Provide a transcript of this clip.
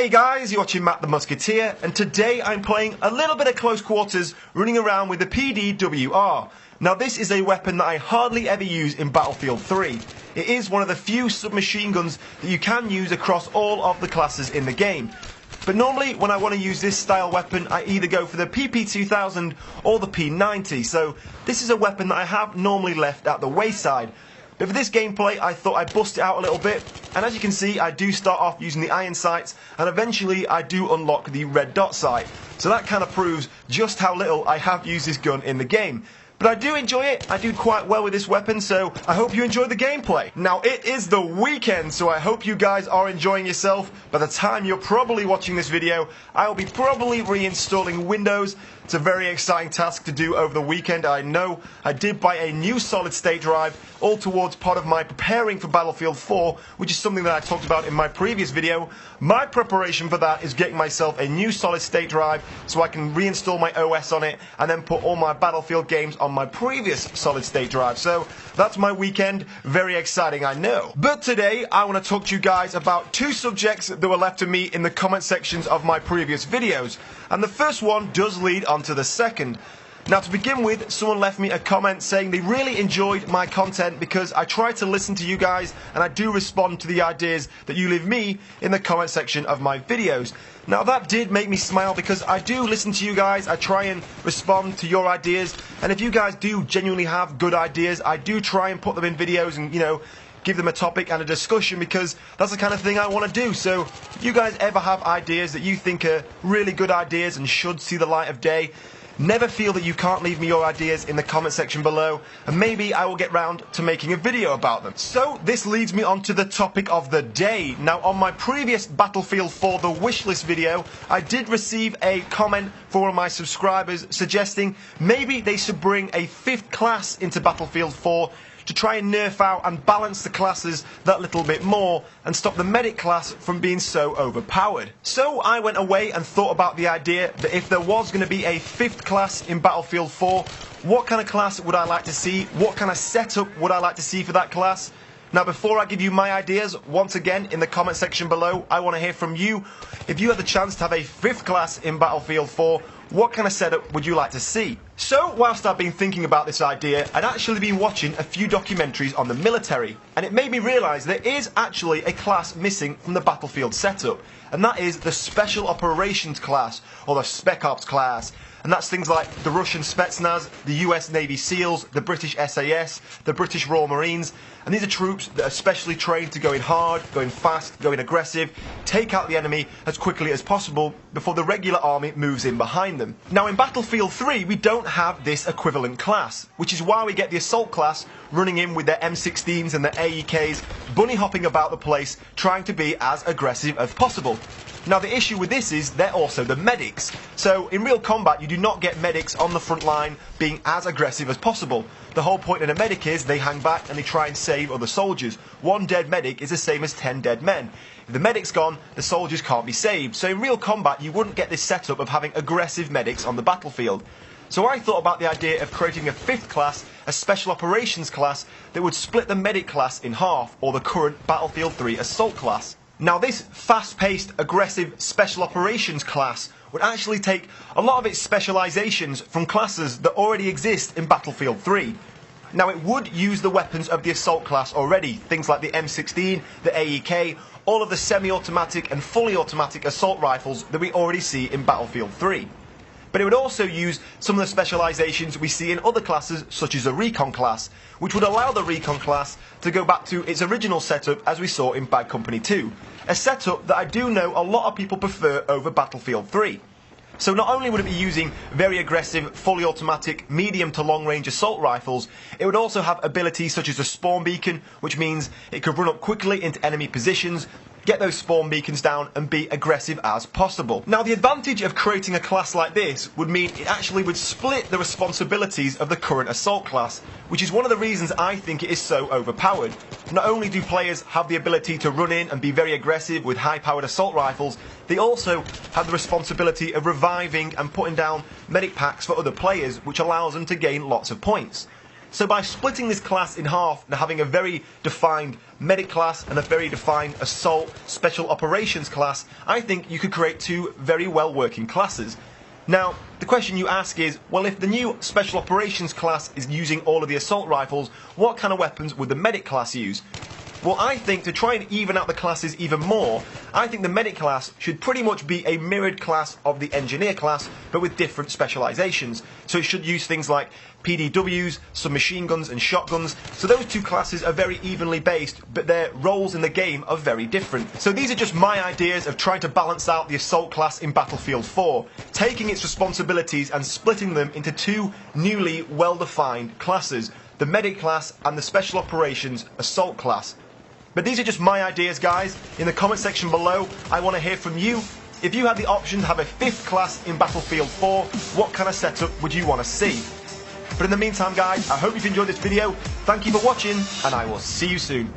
Hey guys, you're watching Matt the Musketeer, and today I'm playing a little bit of close quarters, running around with the PDWR. Now this is a weapon that I hardly ever use in Battlefield 3. It is one of the few submachine guns that you can use across all of the classes in the game. But normally when I want to use this style weapon, I either go for the PP2000 or the P90, so this is a weapon that I have normally left at the wayside. But for this gameplay, I thought I'd bust it out a little bit, and as you can see, I do start off using the iron sights, and eventually I do unlock the red dot sight. So that kind of proves just how little I have used this gun in the game. But I do enjoy it, I do quite well with this weapon, so I hope you enjoy the gameplay. Now it is the weekend, so I hope you guys are enjoying yourself. By the time you're probably watching this video, I'll be probably reinstalling Windows. It's a very exciting task to do over the weekend, I know. I did buy a new solid state drive, all towards part of my preparing for Battlefield 4, which is something that I talked about in my previous video. My preparation for that is getting myself a new solid state drive so I can reinstall my OS on it and then put all my Battlefield games on my previous solid state drive. So that's my weekend. Very exciting, I know. But today I want to talk to you guys about two subjects that were left to me in the comment sections of my previous videos. And the first one does lead on to the second. Now to begin with, someone left me a comment saying they really enjoyed my content because I try to listen to you guys and I do respond to the ideas that you leave me in the comment section of my videos. Now that did make me smile because I do listen to you guys, I try and respond to your ideas, and if you guys do genuinely have good ideas, I do try and put them in videos and, you know, give them a topic and a discussion because that's the kind of thing I want to do. So if you guys ever have ideas that you think are really good ideas and should see the light of day, never feel that you can't leave me your ideas in the comment section below, and maybe I will get round to making a video about them. So this leads me on to the topic of the day. Now on my previous Battlefield 4 the wishlist video, I did receive a comment from one of my subscribers suggesting maybe they should bring a 5th class into Battlefield 4 to try and nerf out and balance the classes that little bit more and stop the medic class from being so overpowered. So I went away and thought about the idea that if there was going to be a 5th class in Battlefield 4, what kind of class would I like to see? What kind of setup would I like to see for that class? Now before I give you my ideas, once again in the comment section below, I want to hear from you. If you had the chance to have a 5th class in Battlefield 4, what kind of setup would you like to see? So, whilst I've been thinking about this idea, I'd actually been watching a few documentaries on the military, and it made me realise there is actually a class missing from the Battlefield setup, and that is the Special Operations class, or the Spec Ops class. And that's things like the Russian Spetsnaz, the US Navy SEALs, the British SAS, the British Royal Marines, and these are troops that are specially trained to go in hard, go in fast, go in aggressive, take out the enemy as quickly as possible before the regular army moves in behind them. Now in Battlefield 3 we don't have this equivalent class, which is why we get the Assault class running in with their M16s and their AEKs, bunny hopping about the place, trying to be as aggressive as possible. Now the issue with this is they're also the medics. So in real combat you do not get medics on the front line being as aggressive as possible. The whole point of a medic is they hang back and they try and save other soldiers. One dead medic is the same as 10 dead men. If the medic's gone, the soldiers can't be saved. So in real combat you wouldn't get this setup of having aggressive medics on the battlefield. So I thought about the idea of creating a 5th class, a Special Operations class, that would split the medic class in half, or the current Battlefield 3 Assault class. Now this fast-paced, aggressive Special Operations class would actually take a lot of its specialisations from classes that already exist in Battlefield 3. Now it would use the weapons of the Assault class already, things like the M16, the AEK, all of the semi-automatic and fully automatic assault rifles that we already see in Battlefield 3. But it would also use some of the specialisations we see in other classes, such as the Recon class, which would allow the Recon class to go back to its original setup as we saw in Bad Company 2. A setup that I do know a lot of people prefer over Battlefield 3. So not only would it be using very aggressive, fully automatic, medium to long range assault rifles, it would also have abilities such as a spawn beacon, which means it could run up quickly into enemy positions, get those spawn beacons down and be aggressive as possible. Now the advantage of creating a class like this would mean it actually would split the responsibilities of the current assault class, which is one of the reasons I think it is so overpowered. Not only do players have the ability to run in and be very aggressive with high-powered assault rifles, they also have the responsibility of reviving and putting down medic packs for other players, which allows them to gain lots of points. So by splitting this class in half and having a very defined medic class and a very defined assault special operations class, I think you could create two very well working classes. Now, the question you ask is, well, if the new special operations class is using all of the assault rifles, what kind of weapons would the medic class use? Well, I think to try and even out the classes even more, I think the medic class should pretty much be a mirrored class of the engineer class, but with different specializations. So it should use things like PDWs, submachine guns and shotguns. So those two classes are very evenly based, but their roles in the game are very different. So these are just my ideas of trying to balance out the assault class in Battlefield 4, taking its responsibilities and splitting them into two newly well-defined classes, the medic class and the special operations assault class. But these are just my ideas, guys. In the comment section below, I want to hear from you. If you had the option to have a fifth class in Battlefield 4, what kind of setup would you want to see? But in the meantime, guys, I hope you've enjoyed this video. Thank you for watching, and I will see you soon.